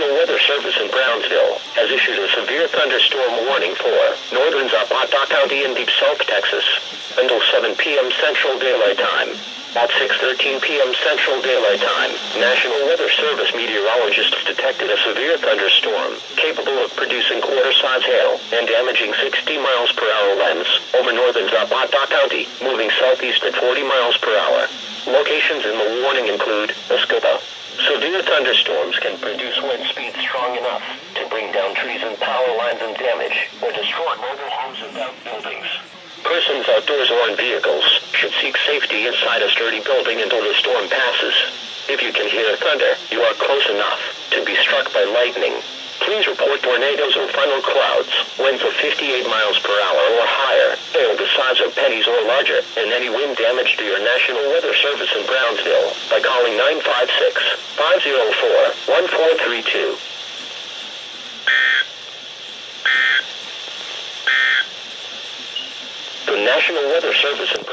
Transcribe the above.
National Weather Service in Brownsville has issued a severe thunderstorm warning for northern Zapata County in deep South Texas until 7 p.m. Central Daylight Time. At 6:13 p.m. Central Daylight Time, National Weather Service meteorologists detected a severe thunderstorm capable of producing quarter-size hail and damaging 60 miles per hour winds over northern Zapata County, moving southeast at 40 miles per hour. Locations in the warning include Escoba. Severe thunderstorms can produce wind speeds strong enough to bring down trees and power lines and damage or destroy mobile homes and buildings. Persons outdoors or in vehicles should seek safety inside a sturdy building until the storm passes. If you can hear thunder, you are close enough to be struck by lightning. Please report tornadoes or funnel clouds, winds of 58 miles per hour or higher, hail the size of pennies or larger, and any wind damage to your National Weather Service in Brownsville by calling 956-504-1432. The National Weather Service in Brownsville.